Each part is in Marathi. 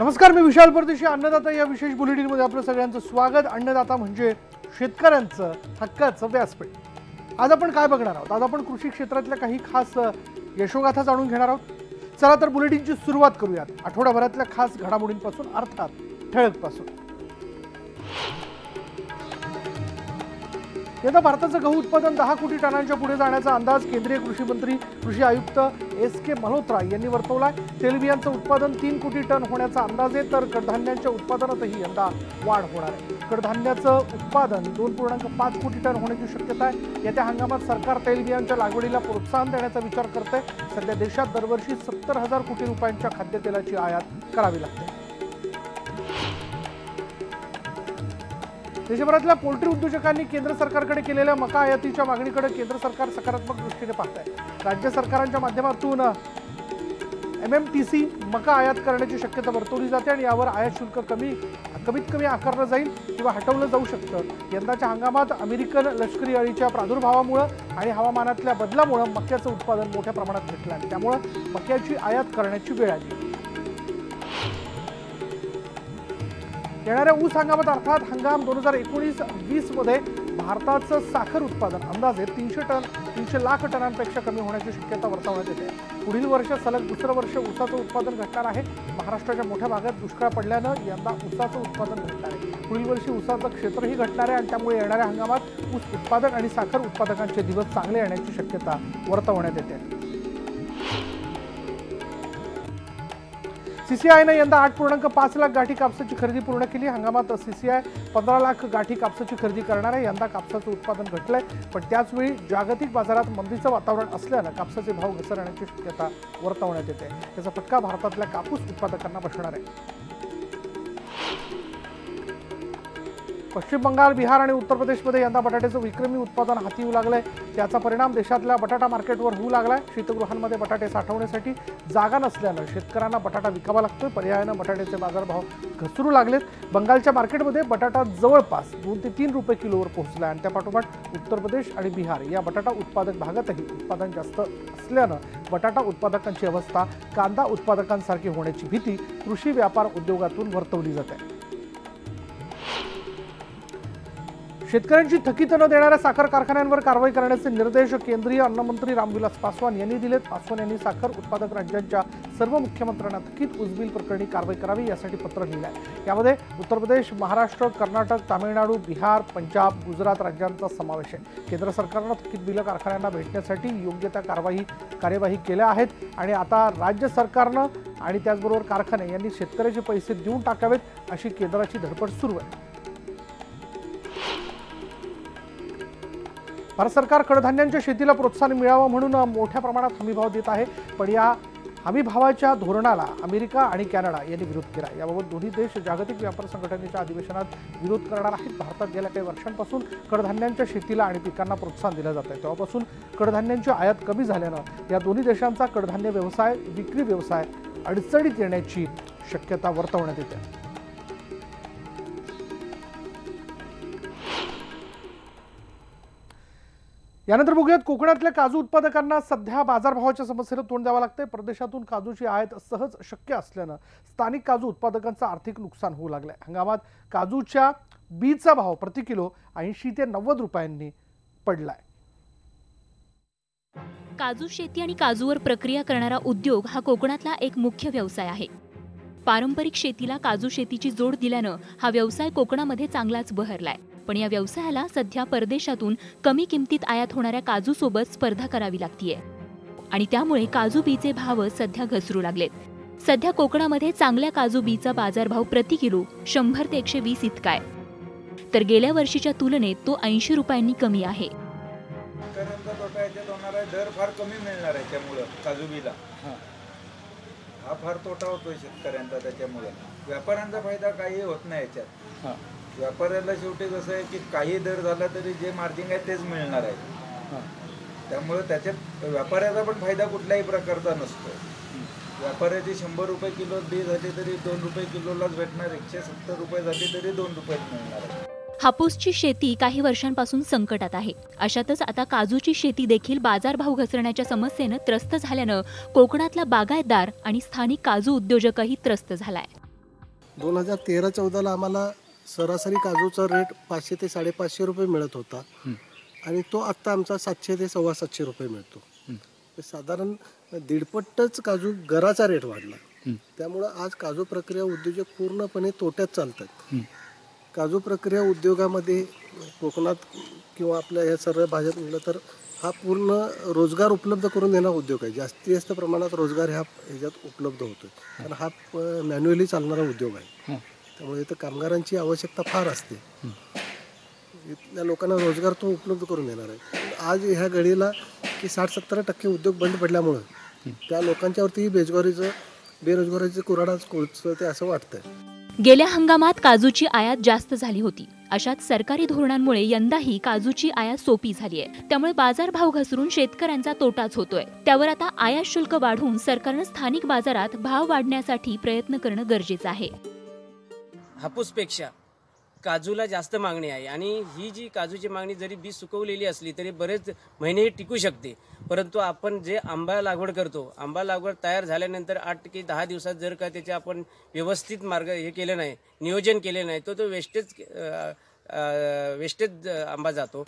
नमस्कार, मी विशाल परदेशी. अन्नदाता या विशेष बुलेटिनमध्ये आपलं सगळ्यांचं स्वागत. अन्नदाता म्हणजे शेतकऱ्यांचं हक्काचं व्यासपीठ. आज आपण काय बघणार आहोत? आज आपण कृषी क्षेत्रातल्या काही खास यशोगाथा जाणून घेणार आहोत. चला तर बुलेटिनची सुरुवात करूयात आठवड्याभरातल्या खास घडामोडींपासून, अर्थात ठळकपासून. यंदा भारताचं गहू उत्पादन 10 कोटी टनांच्या पुढे जाण्याचा अंदाज केंद्रीय कृषी मंत्री कृषी आयुक्त एस.के. मल्होत्रा यांनी वर्तवलाय. तेलबियांचं उत्पादन 3 कोटी टन होण्याचा अंदाज आहे, तर कडधान्यांच्या उत्पादनातही यंदा वाढ होणार आहे. कडधान्याचं उत्पादन 2.5 कोटी टन होण्याची शक्यता आहे. येत्या हंगामात सरकार तेलबियांच्या लागवडीला प्रोत्साहन देण्याचा विचार करते. सध्या देशात दरवर्षी 70,000 कोटी रुपयांच्या खाद्यतेलाची आयात करावी लागते. देशभरातल्या पोल्ट्री उद्योजकांनी केंद्र सरकारकडे केलेल्या मका आयातीच्या मागणीकडे केंद्र सरकार सकारात्मक दृष्टीने पाहत आहे. राज्य सरकारांच्या माध्यमातून MMTC मका आयात करण्याची शक्यता वर्तवली जाते आणि यावर आयात शुल्क कमीत कमी आकारलं जाईल किंवा हटवलं जाऊ शकतं. यंदाच्या हंगामात अमेरिकन लष्करी अळीच्या प्रादुर्भावामुळे आणि हवामानातल्या बदलामुळे मक्याचं उत्पादन मोठ्या प्रमाणात घटलं आणि त्यामुळे मक्याची आयात करण्याची वेळ आली. येणाऱ्या ऊस हंगामात अर्थात हंगाम 2019-20 मध्ये भारताचं साखर उत्पादन अंदाजे 300 लाख टनांपेक्षा कमी होण्याची शक्यता वर्तवण्यात येते. पुढील वर्ष सलग दुसरं वर्ष ऊसाचं उत्पादन घटणार आहे. महाराष्ट्राच्या मोठ्या भागात दुष्काळ पडल्यानं यंदा ऊसाचं उत्पादन घटणार आहे. पुढील वर्षी ऊसाचं क्षेत्रही घटणार आहे आणि त्यामुळे येणाऱ्या हंगामात ऊस उत्पादक आणि साखर उत्पादकांचे दिवस चांगले येण्याची शक्यता वर्तवण्यात येते. CCIने यंदा 8.5 लाख गाठी कापसाची खरेदी पूर्ण केली. हंगामात CCI 15 लाख गाठी कापसाची खरेदी करणार आहे. यंदा कापसाचं उत्पादन घटलंय, पण त्याचवेळी जागतिक बाजारात मंदीचं वातावरण असल्यानं कापसाचे भाव घसरण्याची शक्यता वर्तवण्यात येते. त्याचा फटका भारतातल्या कापूस उत्पादकांना बसणार आहे. पश्चिम बंगाल, बिहार आणि उत्तर प्रदेशमध्ये यंदा बटाट्याचं विक्रमी उत्पादन हाती येऊ लागलंय. त्याचा परिणाम देशातल्या बटाटा मार्केटवर होऊ लागलाय. शीतगृहांमध्ये बटाटे साठवण्यासाठी जागा नसल्यानं शेतकऱ्यांना बटाटा विकावा लागतोय. पर्यायानं बटाट्याचे बाजारभाव घसरू लागलेत. बंगालच्या मार्केटमध्ये बटाटा जवळपास 2 ते 3 रुपये किलोवर पोहोचला आणि त्यापाठोपाठ उत्तर प्रदेश आणि बिहार या बटाटा उत्पादक भागातही उत्पादन जास्त असल्यानं बटाटा उत्पादकांची अवस्था कांदा उत्पादकांसारखी होण्याची भीती कृषी व्यापार उद्योगातून वर्तवली जाते. शेतकऱ्यांची थकीत न देणाऱ्या साखर कारखान्यांवर कारवाई करण्याचे निर्देश केंद्रीय अन्नमंत्री रामविलास पासवान यांनी दिलेत. पासवान यांनी साखर उत्पादक राज्यांच्या सर्व मुख्यमंत्र्यांना थकीत ऊस बिल प्रकरणी कारवाई करावी यासाठी पत्र लिहिलं आहे. यामध्ये उत्तर प्रदेश, महाराष्ट्र, कर्नाटक, तामिळनाडू, बिहार, पंजाब, गुजरात राज्यांचा समावेश आहे. केंद्र सरकारनं थकीत बिलं कारखान्यांना भेटण्यासाठी योग्य त्या कार्यवाही केल्या आहेत आणि आता राज्य सरकारनं आणि त्याचबरोबर कारखाने यांनी शेतकऱ्याचे पैसे देऊन टाकावेत अशी केंद्राची धडपड सुरू आहे. भारत सरकार कडधान्यांच्या शेतीला प्रोत्साहन मिळावं म्हणून मोठ्या प्रमाणात हमीभाव देत आहे, पण या हमीभावाच्या धोरणाला अमेरिका आणि कॅनडा यांनी विरोध केला. याबाबत दोन्ही देश जागतिक व्यापार संघटनेच्या अधिवेशनात विरोध करणार आहेत. भारतात गेल्या काही वर्षांपासून कडधान्यांच्या शेतीला आणि पिकांना प्रोत्साहन दिलं जात आहे. तेव्हापासून कडधान्यांची आयात कमी झाल्यानं या दोन्ही देशांचा कडधान्य व्यवसाय, विक्री व्यवसाय अडचणीत येण्याची शक्यता वर्तवण्यात येते. यानंतर बघूयात कोकणातल्या काजू उत्पादकांना सध्या बाजारभावाच्या समस्येला तोंड द्यावं लागतंय. परदेशातून काजूची आयात सहज शक्य असल्यानं स्थानिक काजू उत्पादकांचं आर्थिक नुकसान होऊ लागलंय. हंगामात काजूच्या बीचा भाव प्रति किलो 80 ते 90 रुपयांनी पडलाय. काजू शेती आणि काजूवर प्रक्रिया करणारा उद्योग हा कोकणातला एक मुख्य व्यवसाय आहे. पारंपरिक शेतीला काजू शेतीची जोड दिल्यानं हा व्यवसाय कोकणामध्ये चांगलाच बहरलाय. पण या व्यवसायाला सध्या परदेशातून कमी किमतीत आयात होणाऱ्या काजूसोबत स्पर्धा करावी लागतीये आणि त्यामुळे काजू बीचे भाव सध्या घसरू लागलेत. सध्या कोकणामध्ये चांगल्या काजू बीचा बाजारभाव प्रति किलो 100 ते 120 इतका आहे, तर गेल्या वर्षीच्या तुलनेत तो 80 रुपयांनी कमी आहे. दर फार कमी मिळणार आहे त्यामुळे काजू बीला हा फार तोटा होतोय शेतकऱ्यांचा. त्याच्यामुळे व्यापाऱ्यांचा फायदा काही होत नाही याच्यात. व्यापाऱ्याला शेवटी कसं आहे की काही दर झाला तरी जे मार्जिन आहे तेच मिळणार आहे. त्यामुळे त्याच्यात व्यापाऱ्याचा पण फायदा कुठल्याही प्रकारचा नसतो. व्यापाऱ्याची 100 रुपये किलो बी झाली तरी 2 रुपये किलोलाच भेटणार. 170 रुपये झाली तरी 2 रुपयात मिळणार आहे. हापूसची शेती काही वर्षांपासून संकटात आहे. अशातच आता काजूची शेती देखील बाजारभाव घसरण्याच्या समस्येनं त्रस्त झाल्यानं कोकणातला बागायतदार आणि स्थानिक काजू उद्योजकही त्रस्त झालाय. 2013-14 आम्हाला सरासरी काजूचा रेट 500 ते 550 रुपये मिळत होता आणि तो आत्ता आमचा 700 ते 750 रुपये मिळतो. साधारण 1.5पटच काजू गराचा रेट वाढला. त्यामुळं आज काजू प्रक्रिया उद्योजक पूर्णपणे तोट्यात चालतात. काजू प्रक्रिया उद्योगामध्ये कोकणात किंवा आपल्या ह्या सर्व भागात म्हटलं तर हा पूर्ण रोजगार उपलब्ध करून देणारा उद्योग आहे. जास्त प्रमाणात रोजगार ह्याच्यात उपलब्ध होतो, कारण हा मॅन्युअली चालणारा उद्योग आहे. त्यामुळे इथं कामगारांची आवश्यकता फार असते. इथल्या लोकांना रोजगार तो उपलब्ध करून देणार आहे. आज ह्या घडीला की 60-70% उद्योग बंद पडल्यामुळं त्या लोकांच्यावरती बेरोजगारीचं कुऱ्हाड कोसळते असं वाटतंय. गेल्या हंगामात काजूची आयात जास्त झाली होती. अशात सरकारी धोरणांमुळे यंदाही काजूची आयात सोपी झाली आहे. त्यामुळे बाजारभाव घसरून शेतकऱ्यांचा तोटाच होतोय. त्यावर आता आयात शुल्क वाढवून सरकारनं स्थानिक बाजारात भाव वाढण्यासाठी प्रयत्न करणं गरजेचं आहे. हापूसपेक्षा काजूला जास्त मागणी आहे आणि ही जी काजूची मागणी जरी बी सुकवलेली असली तरी बरेच महिने टिकू शकते. परंतु आपण जे आंबा लागवड करतो, आंबा लागवड तयार झाल्यानंतर 8 ते 10 दिवसात जर का त्याचे आपण व्यवस्थित केलं नाही, नियोजन केले नाही, तो वेस्टेज आंबा जातो.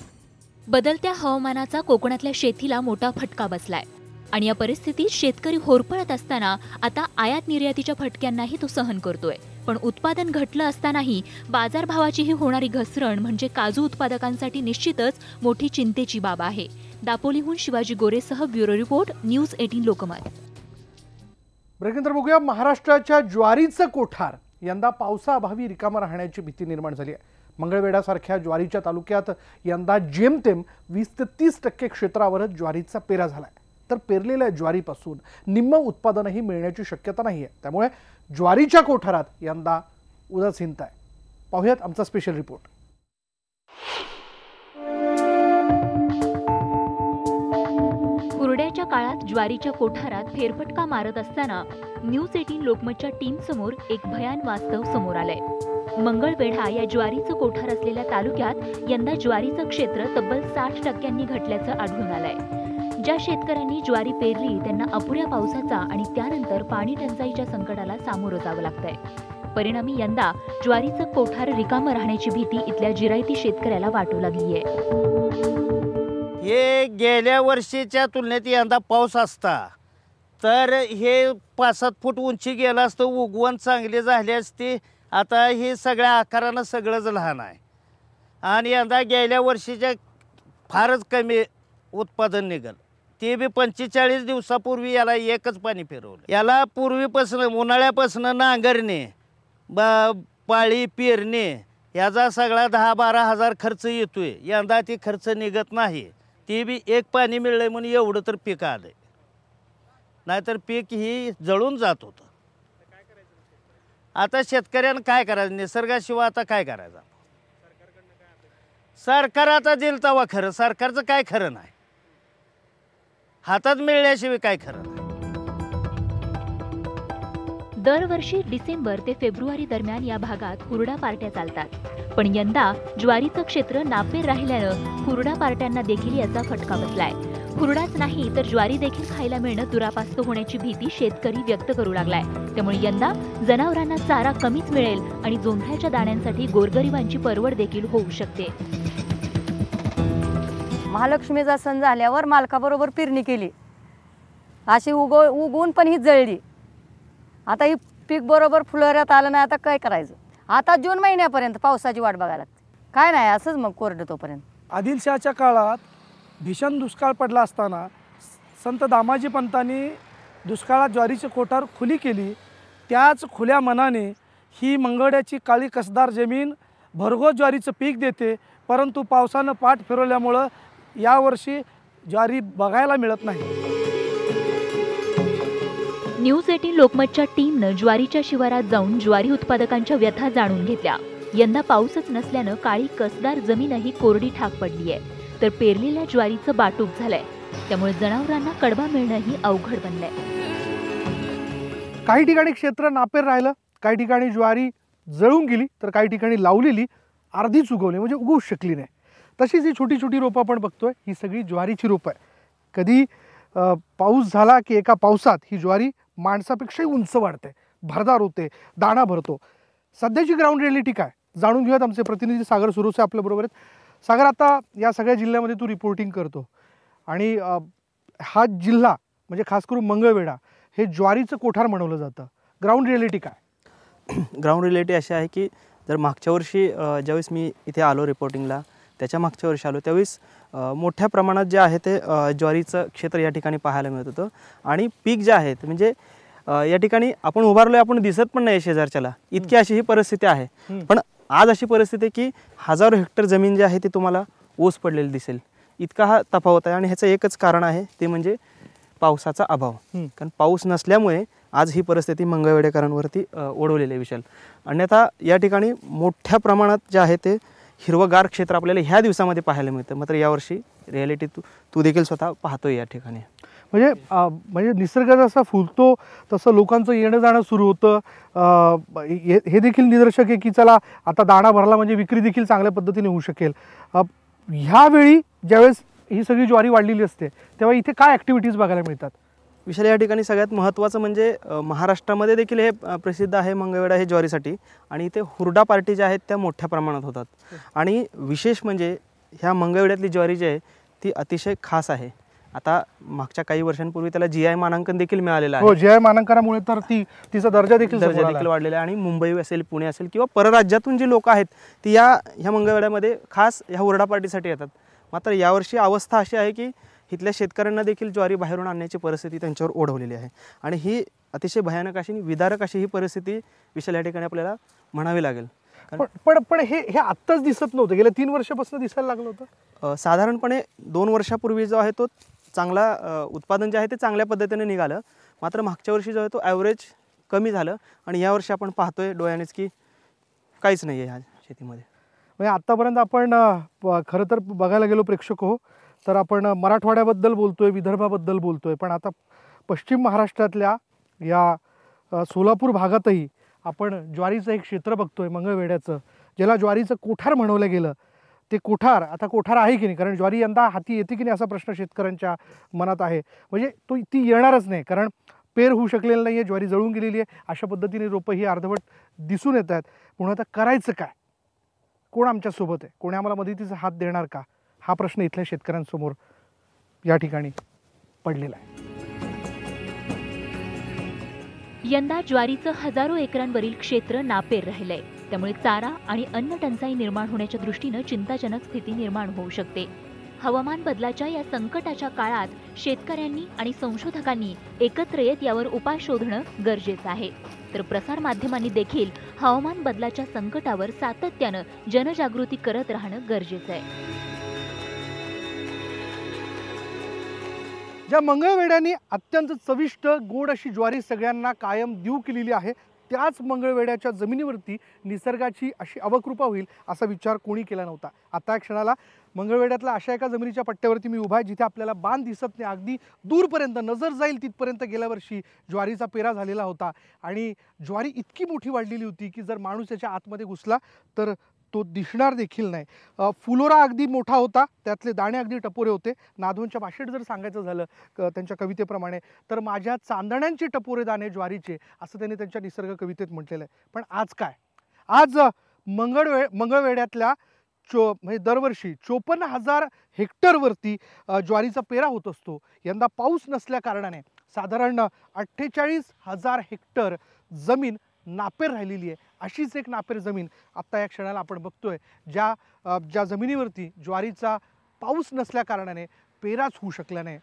बदलत्या हवामानाचा कोकणातल्या शेतीला मोठा फटका बसलाय आणि या परिस्थितीत शेतकरी होरपळत असताना आता आयात निर्यातीच्या फटक्यांनाही तो सहन करतोय. पण उत्पादन घटलं असतानाही बाजारभावाचीही होणारी घसरण म्हणजे काजू उत्पादकांसाठी निश्चितच मोठी चिंतेची बाब आहे. दापोलीहून शिवाजी गोरेसह bureau report, news 18 Lokmat. Breaking बघूया. महाराष्ट्राच्या ज्वारीचं कोठार यंदा पावसाअभावी रिकामं राहण्याची भीती निर्माण झाली आहे. मंगळवेढ्यासारख्या ज्वारीच्या तालुक्यात यंदा जेमतेम 20 ते 30% क्षेत्रावरच ज्वारीचा पेरा झालाय. तर पेरलेल्या ज्वारीपासून निम्म उत्पादनही मिळण्याची शक्यता नाही आहे. त्यामुळे ज्वारीच्या कोठारात यंदा उदासीनता आहे. पाहूयात आमचा स्पेशल रिपोर्ट. कुरड्याच्या काळात ज्वारीच्या कोठारात फेरफटका मारत असताना न्यूज 18 लोकमतच्या टीम समोर एक भयान वास्तव समोर आलंय. मंगळवेढा या ज्वारीचं कोठार असलेल्या तालुक्यात यंदा ज्वारीचं क्षेत्र तब्बल 60% घटल्याचं आढळून आलंय. ज्या शेतकऱ्यांनी ज्वारी पेरली त्यांना अपुऱ्या पावसाचा आणि त्यानंतर पाणी टंचाईच्या संकटाला सामोरं जावं लागतंय. परिणामी यंदा ज्वारीचं कोठार रिकामं राहण्याची भीती इथल्या जिरायती शेतकऱ्याला वाटू लागली आहे. हे गेल्या वर्षीच्या तुलनेत यंदा पाऊस असता तर हे 5-7 फूट उंची गेलं असतं, उगवण चांगली झाली असती. आता हे सगळ्या आकारानं सगळंच लहान आहे आणि यंदा गेल्या वर्षीच्या फारच कमी उत्पादन निघाल. ते बी 45 दिवसापूर्वी याला एकच पाणी फिरवलं. याला पूर्वीपासून उन्हाळ्यापासून नांगरणे, पाळी पेरणे याचा सगळा 10-12 हजार खर्च येतोय. यंदा ती खर्च निघत नाही. ते बी एक पाणी मिळलंय म्हणून एवढं तर पीक आलंय, नाहीतर पीक ही जळून जात होतं. आता शेतकऱ्यानं काय करायचं? निसर्गाशिवाय आता काय करायचं? सरकार आता दिल तवा खरं, सरकारचं काय खरं नाही. हातात मिळण्याशिवाय काय खरं नाही. दरवर्षी डिसेंबर ते फेब्रुवारी दरम्यान या भागात हुरडा पार्ट्या चालतात. पण यंदा ज्वारीचं क्षेत्र नापेर राहिल्यानं हुरडा पार्ट्यांना देखील याचा फटका बसलाय. हुरडाच नाही तर ज्वारी देखील खायला मिळणं दुरापास्त होण्याची भीती शेतकरी व्यक्त करू लागलाय. त्यामुळे यंदा जनावरांना चारा कमीच मिळेल आणि जोंधळ्याच्या दाण्यांसाठी गोरगरिबांची परवड देखील होऊ शकते. महालक्ष्मीचा सण झाल्यावर मालकाबरोबर पेरणी केली, अशी उगवून पण ही जळली. आता ही पीक बरोबर फुलवऱ्यात आलं नाही. आता काय करायचं? आता जून महिन्यापर्यंत पावसाची वाट बघायला लागते. काय नाही, असंच मग कोरडं तोपर्यंत. आदिलशाहच्या काळात भीषण दुष्काळ पडला असताना संत दामाजी पंतांनी दुष्काळात ज्वारीची कोठार खुली केली. त्याच खुल्या मनाने ही मंगळवेढ्याची काळी कसदार जमीन भरघोस ज्वारीचं पीक देते. परंतु पावसानं पाठ फिरवल्यामुळं यावर्षी ज्वारी बघायला मिळत नाही. न्यूज 18 लोकमतच्या टीमनं ज्वारीच्या शिवारात जाऊन ज्वारी उत्पादकांच्या व्यथा जाणून घेतल्या. यंदा पाऊसच नसल्यानं काळी कसदार जमीनही कोरडी ठाक पडली आहे. तर पेरलेल्या ज्वारीचं बाटूक झालंय. त्यामुळे जनावरांना कडबा मिळणंही अवघड बनलंय. काही ठिकाणी क्षेत्र नापेर राहिलं, काही ठिकाणी ज्वारी जळून गेली, तर काही ठिकाणी लावलेली अर्धीच उगवली, म्हणजे उगवू शकली नाही. तशीच ही छोटी छोटी रोपं आपण बघतोय, ही सगळी ज्वारीची रोपं आहे. कधी पाऊस झाला की एका पावसात ही ज्वारी माणसापेक्षाही उंच वाढते, भरदार होते, दाणा भरतो. सध्याची ग्राउंड रिॲलिटी काय जाणून घेऊयात. आमचे प्रतिनिधी सागर सुरोसे आपल्याबरोबर आहेत. सागर, आता या सगळ्या जिल्ह्यामध्ये तू रिपोर्टिंग करतो आणि हा जिल्हा म्हणजे खास करून मंगळवेढा हे ज्वारीचं कोठार म्हणवलं जातं. ग्राउंड रिॲलिटी काय? ग्राउंड रिॲलिटी अशी आहे की जर मागच्या वर्षी ज्यावेळेस मी इथे आलो रिपोर्टिंगला, त्याच्या मागच्या वर्षी आलो त्यावेळेस मोठ्या प्रमाणात जे आहे ते ज्वारीचं क्षेत्र या ठिकाणी पाहायला मिळत होतं आणि पीक जे आहेत म्हणजे या ठिकाणी आपण उभारलोय, आपण दिसत पण नाही शेजारच्याला, इतकी अशी ही परिस्थिती आहे. पण आज अशी परिस्थिती आहे की हजारो हेक्टर जमीन जी आहे ती तुम्हाला ओस पडलेली दिसेल, इतका हा तफावत आहे. आणि ह्याचं एकच कारण आहे ते म्हणजे पावसाचा अभाव. कारण पाऊस नसल्यामुळे आज ही परिस्थिती मंगळवेढेकरांवरती ओढवलेली आहे विशाल. अन्यथा या ठिकाणी मोठ्या प्रमाणात जे आहे ते हिरवगार क्षेत्र आपल्याला ह्या दिवसामध्ये पाहायला मिळतं. मात्र यावर्षी रिॲलिटी तू देखील स्वतः पाहतोय या ठिकाणी. म्हणजे निसर्ग जसा फुलतो तसं लोकांचं येणं जाणं सुरू होतं. हे देखील निदर्शक आहे की चला आता दाणा भरला म्हणजे विक्री देखील चांगल्या पद्धतीने होऊ शकेल. ह्यावेळी ज्यावेळेस ही सगळी ज्वारी वाढलेली असते तेव्हा इथे काय ॲक्टिव्हिटीज बघायला मिळतात? विशाल, या ठिकाणी सगळ्यात महत्त्वाचं म्हणजे महाराष्ट्रामध्ये देखील हे प्रसिद्ध आहे मंगळवेढा हे ज्वारीसाठी. आणि इथे हुरडा पार्टी ज्या आहेत त्या मोठ्या प्रमाणात होतात. आणि विशेष म्हणजे ह्या मंगळवेढ्यातली ज्वारी जी आहे ती अतिशय खास आहे. आता मागच्या काही वर्षांपूर्वी त्याला GI मानांकन देखील मिळालेलं आहे. GI मानांकनामुळे तर तिचा दर्जा देखील वाढलेला आहे. आणि मुंबई असेल, पुणे असेल किंवा परराज्यातून जी लोक आहेत ती ह्या मंगळवेढ्यामध्ये खास ह्या हुरडा पार्टीसाठी येतात. मात्र यावर्षी अवस्था अशी आहे की इथल्या शेतकऱ्यांना देखील ज्वारी बाहेरून आणण्याची परिस्थिती त्यांच्यावर ओढवलेली आहे. आणि ही अतिशय भयानक अशी विदारक अशी ही परिस्थिती विशाल या ठिकाणी आपल्याला म्हणावी लागेल. पण हे आत्ताच दिसत नव्हतं, गेल्या 3 वर्षापासून दिसायला लागलं होतं. साधारणपणे 2 वर्षापूर्वी जो आहे तो चांगला उत्पादन जे आहे ते चांगल्या पद्धतीने निघालं. मात्र मागच्या वर्षी जो आहे तो ॲव्हरेज कमी झालं. आणि यावर्षी आपण पाहतोय डोळ्यानेच की काहीच नाही आहे ह्या शेतीमध्ये. म्हणजे आत्तापर्यंत आपण खरं तर बघायला गेलो प्रेक्षक हो तर आपण मराठवाड्याबद्दल बोलतोय, विदर्भाबद्दल बोलतोय, पण आता पश्चिम महाराष्ट्रातल्या या सोलापूर भागातही आपण ज्वारीचं एक क्षेत्र बघतोय मंगळवेढ्याचं, ज्याला ज्वारीचं कोठार म्हणवलं गेलं. ते कोठार आता कोठार आहे की नाही, कारण ज्वारी यंदा हाती येते की नाही असा प्रश्न शेतकऱ्यांच्या मनात आहे. म्हणजे ती येणारच नाही, कारण पेर होऊ शकलेलं नाही आहे, ज्वारी जळून गेलेली आहे. अशा पद्धतीने रोपं ही अर्धवट दिसून येत आहेत. म्हणून आता करायचं काय? कोण आमच्यासोबत आहे? कोणी आम्हाला मदतीचा हात देणार का? हा प्रश्न इथल्या शेतकऱ्यांसमोर या ठिकाणी पडलेला आहे. यंदा ज्वारीचं हजारो एकरांवरील क्षेत्र नापेर राहिलंय. त्यामुळे चारा आणि अन्न टंचाई निर्माण होण्याच्या दृष्टीनं चिंताजनक स्थिती निर्माण होऊ शकते. हवामान बदलाच्या या संकटाच्या काळात शेतकऱ्यांनी आणि संशोधकांनी एकत्र येत यावर उपाय शोधणं गरजेचं आहे. तर प्रसार माध्यमांनी देखील हवामान बदलाच्या संकटावर सातत्यानं जनजागृती करत राहणं गरजेचं आहे. ज्या मंगळवेढ्यांनी अत्यंत चविष्ट गोड अशी ज्वारी सगळ्यांना कायम देऊ केलेली आहे, त्याच मंगळवेढ्याच्या जमिनीवरती निसर्गाची अशी अवकृपा होईल असा विचार कोणी केला नव्हता. आता या क्षणाला मंगळवेढ्यातल्या अशा एका जमिनीच्या पट्ट्यावरती मी उभा आहे जिथे आपल्याला बांध दिसत नाही, अगदी दूरपर्यंत नजर जाईल तिथपर्यंत गेल्या वर्षी ज्वारीचा पेरा झालेला होता. आणि ज्वारी इतकी मोठी वाढलेली होती की जर माणूस याच्या आतमध्ये घुसला तर तो दिसणार देखील नाही. फुलोरा अगदी मोठा होता, त्यातले दाणे अगदी टपोरे होते. नाधोंच्या भाषेत जर सांगायचं झालं त्यांच्या कवितेप्रमाणे तर माझ्या चांदण्यांचे टपोरे दाणे ज्वारीचे, असं त्यांनी त्यांच्या निसर्ग कवितेत म्हटलेलं आहे. पण आज काय? आज मंगळवेढ्यातल्या म्हणजे दरवर्षी 54,000 हेक्टरवरती ज्वारीचा पेरा होत असतो. यंदा पाऊस नसल्या कारणाने साधारण 48,000 हेक्टर जमीन नापेर राहिलेली आहे. अशीच एक नापेर जमीन आत्ता या क्षणाला आपण बघतोय, ज्या जमिनीवरती ज्वारीचा पाऊस नसल्या कारणाने पेराच होऊ शकला नाही.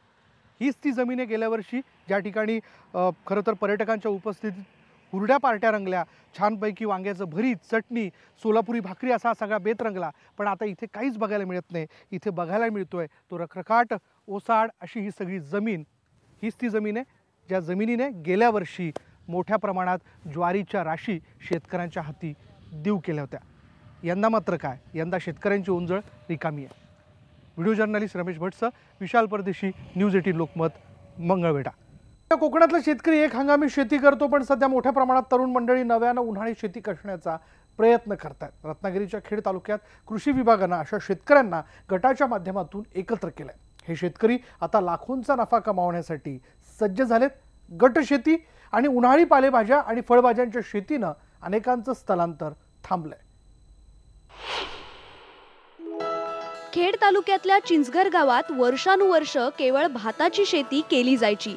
हीच ती जमीन आहे गेल्या वर्षी ज्या ठिकाणी खरं तर पर्यटकांच्या उपस्थितीत हुरड्या पार्ट्या रंगल्या, छानपैकी वांग्याचं भरीत, चटणी, सोलापुरी भाकरी असा सगळा बेत रंगला. पण आता इथे काहीच बघायला मिळत नाही. इथे बघायला मिळतोय तो रखरखाट, ओसाड अशी ही सगळी जमीन. हीच ती जमीन आहे ज्या जमिनीने गेल्या वर्षी मोठ्या प्रमाणात ज्वारीच्या राशी शेतकऱ्यांच्या हाती देऊ केल्या होत्या. यंदा मात्र काय? यंदा शेतकऱ्यांची ओंजळ रिकामी आहे. व्हिडिओ जर्नलिस्ट रमेश भटसह विशाल परदेशी, न्यूज 18 लोकमत, मंगळवेढा. कोकणातला शेतकरी एक हंगामी शेती करतो, पण सध्या मोठ्या प्रमाणात तरुण मंडळी नव्यानं उन्हाळी शेती करण्याचा प्रयत्न करतात. रत्नागिरीच्या खेड तालुक्यात कृषी विभागानं अशा शेतकऱ्यांना गटाच्या माध्यमातून एकत्र केलंय. हे शेतकरी आता लाखोंचा नफा कमावण्यासाठी सज्ज झालेत. गट शेती आणि उन्हाळी पालेभाज्या आणि फळभाज्यांच्या शेतीनं अनेकांचं स्थलांतर थांबलंय. खेड तालुक्यातल्या चिंचघर गावात वर्षानुवर्ष केवळ भाताची शेती केली जायची,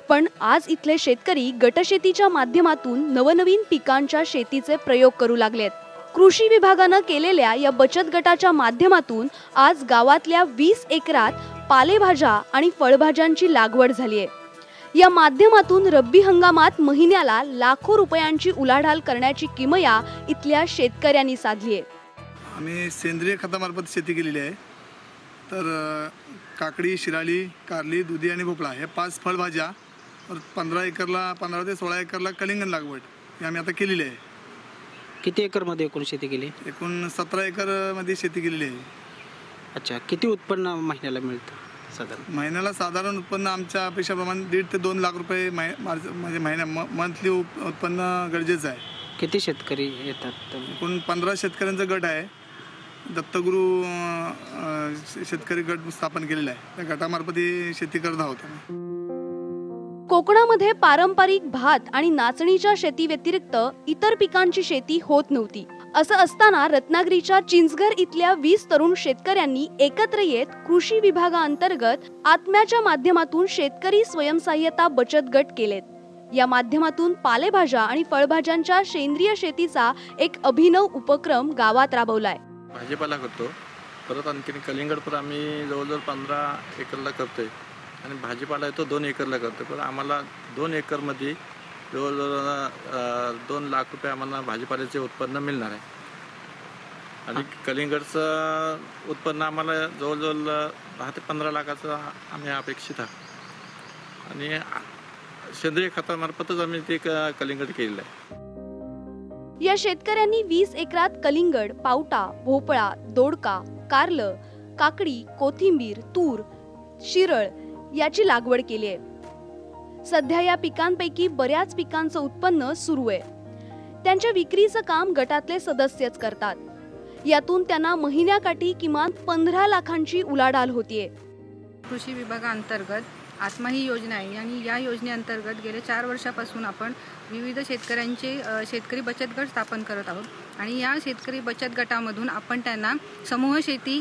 पण आज इथले शेतकरी गटशेतीच्या माध्यमातून नवनवीन पिकांच्या शेतीचे प्रयोग करू लागलेत. कृषी विभागानं केलेल्या या बचत गटाच्या माध्यमातून आज गावातल्या 20 एकरात पालेभाज्या आणि फळभाज्यांची लागवड झाली आहे. या माध्यमातून रब्बी हंगामात महिन्याला लाखो रुपयांची उलाढाल करण्याची किमया इथल्या शेतकऱ्यांनी साधली आहे. आम्ही सेंद्रिय खतामार्फत शेती केलेली आहे. तर काकडी, शिराळी, कारली, दुधी आणि भोपळा हे 5 फळभाज्या, 15 ते 16 एकरला कलिंगण लागवड हे आम्ही आता केलेली आहे. किती एकरमध्ये एकूण शेती केली? एकूण 17 एकरमध्ये शेती केलेली आहे. अच्छा, किती उत्पन्न महिन्याला मिळतं साधारण? महिन्याला साधारण उत्पन्न आमच्या अपेक्षाप्रमाणे 1.5 ते 2 लाख रुपये म्हणजे मंथली उत्पन्न गरजेचं आहे. किती शेतकरी येतात? एकूण 15 शेतकऱ्यांचा गट आहे. दत्तगुरू शेतकरी गट स्थापन केलेला आहे. त्या गटामार्फत ही शेती करत आहोत आम्ही. कोकणामध्ये पारंपरिक भात आणि नाचणीच्या शेती व्यतिरिक्त इतर पिकांची शेती होत नव्हती. असं असताना रत्नागिरीच्या चिंचघर इथल्या 20 तरुण शेतकऱ्यांनी एकत्र येत कृषी विभागाअंतर्गत आत्म्याच्या माध्यमातून शेतकरी स्वयंसहाय्यता बचत गट केलेत. या माध्यमातून पालेभाज्या आणि फळभाज्यांच्या सेंद्रिय शेतीचा एक अभिनव उपक्रम गावात राबवलाय. भाजीपाला करतो, परत आणखी कलिंगड पण आम्ही जवळजवळ 15 एकरला करतोय आणि भाजीपाला तो 2 एकरला करतो. पण आम्हाला 2 एकरमध्ये जवळजवळ 2 लाख रुपये आम्हाला भाजीपाल्याचे उत्पन्न मिळणार आहे. आणि कलिंगडचं उत्पन्न आम्हाला जवळजवळ 10 ते 15 लाखाचं आम्ही अपेक्षित आहोत. आणि सेंद्रिय खतामार्फतच आम्ही ते कलिंगड केलेलं आहे. या शेतकऱ्यांनी 20 एकरात कलिंगड, पावटा, भोपळा, दोडका, कारलं, काकडी, कोथिंबीर, तूर, शिरळ याची लागवड केली आहे. सध्या या पिकांपैकी बऱ्याच पिकांचं उत्पन्न सुरू आहे. त्यांच्या विक्रीचं काम गटातले सदस्यच करतात. यातून त्यांना महिन्याकाठी किमान 15 लाखांची उलाढाल होतीये. कृषी विभागाअंतर्गत आत्मा ही योजना आहे आणि या योजनेअंतर्गत गेले 4 वर्षापासून आपण विविध शेतकऱ्यांचे शेतकरी बचत गट स्थापन करत आहोत. आणि या शेतकरी बचत गटामधून आपण त्यांना समूह शेती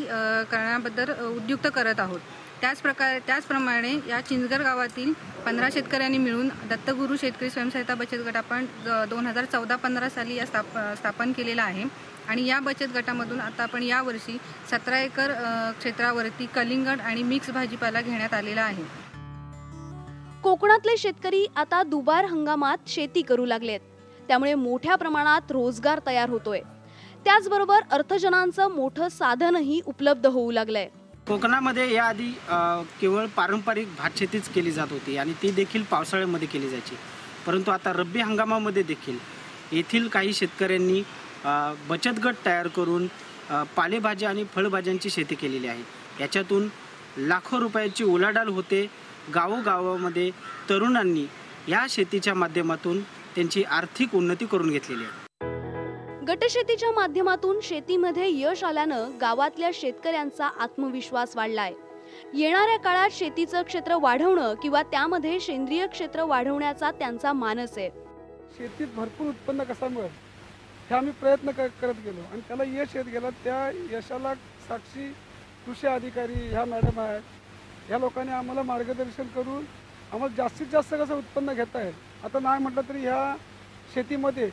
करण्याबद्दल उद्युक्त करत आहोत. त्याचप्रमाणे या चिंचघर गावातील 15 शेतकऱ्यांनी मिळून दत्तगुरू शेतकरी स्वयंसहायता बचत गट आपण 2014-15 साली स्थापन केलेला आहे. आणि या बचत गटामधून आता आपण यावर्षी 17 एकर क्षेत्रावरती कलिंगड आणि मिक्स भाजीपाला घेण्यात आलेला आहे. कोकणातले शेतकरी आता दुबार हंगामात शेती करू लागलेत. त्यामुळे मोठ्या प्रमाणात रोजगार तयार होतोय. त्याचबरोबर अर्थजनांचं मोठं साधनही उपलब्ध होऊ लागलंय. कोकणामध्ये याआधी केवळ पारंपरिक भात शेतीच केली जात होती आणि ती देखील पावसाळ्यामध्ये केली जायची. परंतु आता रब्बी हंगामामध्ये देखील येथील काही शेतकऱ्यांनी बचत गट तयार करून पालेभाज्या आणि फळभाज्यांची शेती केलेली आहे. याच्यातून लाखो रुपयाची उलाढाल होते. गावोगावामध्ये तरुणांनी या शेतीच्या माध्यमातून त्यांची आर्थिक उन्नती करून घेतलेली आहे. गटशेतीच्या माध्यमातून शेतीमध्ये यश आल्यानं गावातल्या शेतकऱ्यांचा आत्मविश्वास वाढलाय. येणाऱ्या काळात शेतीचं क्षेत्र वाढवणं किंवा त्यामध्ये सेंद्रिय क्षेत्र वाढवण्याचा त्यांचा मानस आहे. शेतीत भरपूर उत्पन्न कसं मिळेल हे आम्ही प्रयत्न करत गेलो आणि त्याला यश येत गेलं. त्या यशाला साक्षी कृषी अधिकारी ह्या मॅडम आहेत. ह्या लोकांनी आम्हाला मार्गदर्शन करून आम्हाला जास्तीत जास्त कसं उत्पन्न घेता येईल. आता नाही म्हटलं तरी ह्या शेतीमध्ये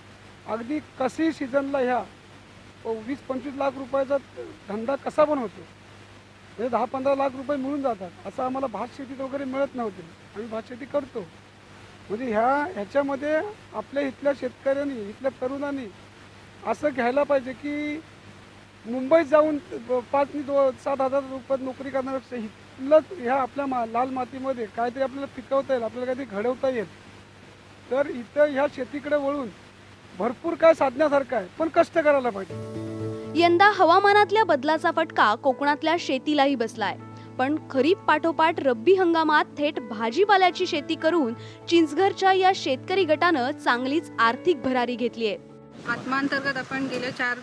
अगदी कशी सीझनला ह्या 20-25 लाख रुपयाचा धंदा कसा पण होतो. म्हणजे 10-15 लाख रुपये मिळून जातात. असं आम्हाला भात शेतीत वगैरे मिळत नव्हते. आम्ही भात शेती करतो. म्हणजे ह्याच्यामध्ये आपल्या इथल्या शेतकऱ्यांनी, इथल्या तरुणांनी असं घ्यायला पाहिजे की मुंबईत जाऊन 5-7 रुपयात नोकरी करण्यापेक्षा इथलंच ह्या आपल्या लाल मातीमध्ये काहीतरी आपल्याला पिकवता येईल, आपल्याला काहीतरी घडवता येईल. तर इथं ह्या शेतीकडे वळून भरपूर काय साधण्यासारखं आहे, पण कष्ट करायला पाहिजे. यंदा हवामानातल्या बदलाचा फटका कोकणातल्या शेतीलाही बसलाय. पण खरीप पाठोपाठ रब्बी हंगामात थेट भाजीपाल्याची शेती करून चिंचघरच्या या शेतकरी गटानं चांगलीच आर्थिक भरारी घेतलीय. आत्मा अंतर्गत आपण गेल्या 4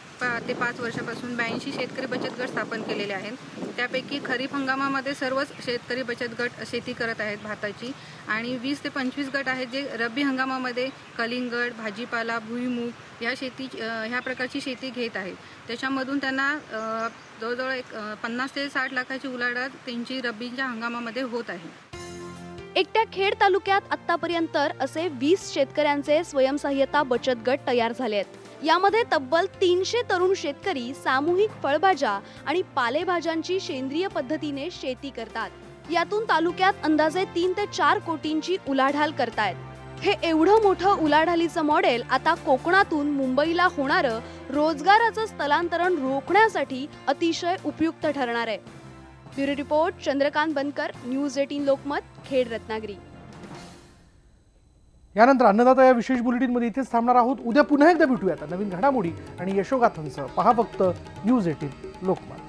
ते 5 वर्षापासून 82 शेतकरी बचत गट स्थापन केलेले आहेत. त्यापैकी खरीप हंगामामध्ये सर्वच शेतकरी बचत गट शेती करत आहेत भाताची, आणि 20 ते 25 गट आहेत जे रब्बी हंगामामध्ये कलिंगड, भाजीपाला, भुईमूग ह्या प्रकारची शेती घेत आहेत. त्याच्यामधून त्यांना जवळजवळ 50 ते 60 लाखाची उलाढाल त्यांची रब्बीच्या हंगामामध्ये होत आहे. एकट्या खेड तालुक्यात आतापर्यंत असे 20 शेतकऱ्यांचे स्वयंसहाय्यता बचत गट तयार झाले आहेत. यामध्ये तब्बल 300 तरुण शेतकरी सामूहिक फळभाज्या आणि पालेभाज्यांची सेंद्रिय पद्धतीने शेती करतात. यातून तालुक्यात अंदाजे 3 ते 4 कोटींची उलाढाल करतायत. हे एवढं मोठं उलाढालीचं मॉडेल आता कोकणातून मुंबईला होणारं रोजगाराचं स्थलांतरण रोखण्यासाठी अतिशय उपयुक्त ठरणार आहे. ब्युरो रिपोर्ट चंद्रकांत बनकर, न्यूज 18 लोकमत, खेड, रत्नागिरी. यानंतर अन्नदाता या विशेष बुलेटिनमध्ये इथेच थांबणार आहोत. उद्या पुन्हा एकदा भेटूयात नवीन घडामोडी आणि यशोगाथांसह. पहा फक्त न्यूज 18 लोकमत.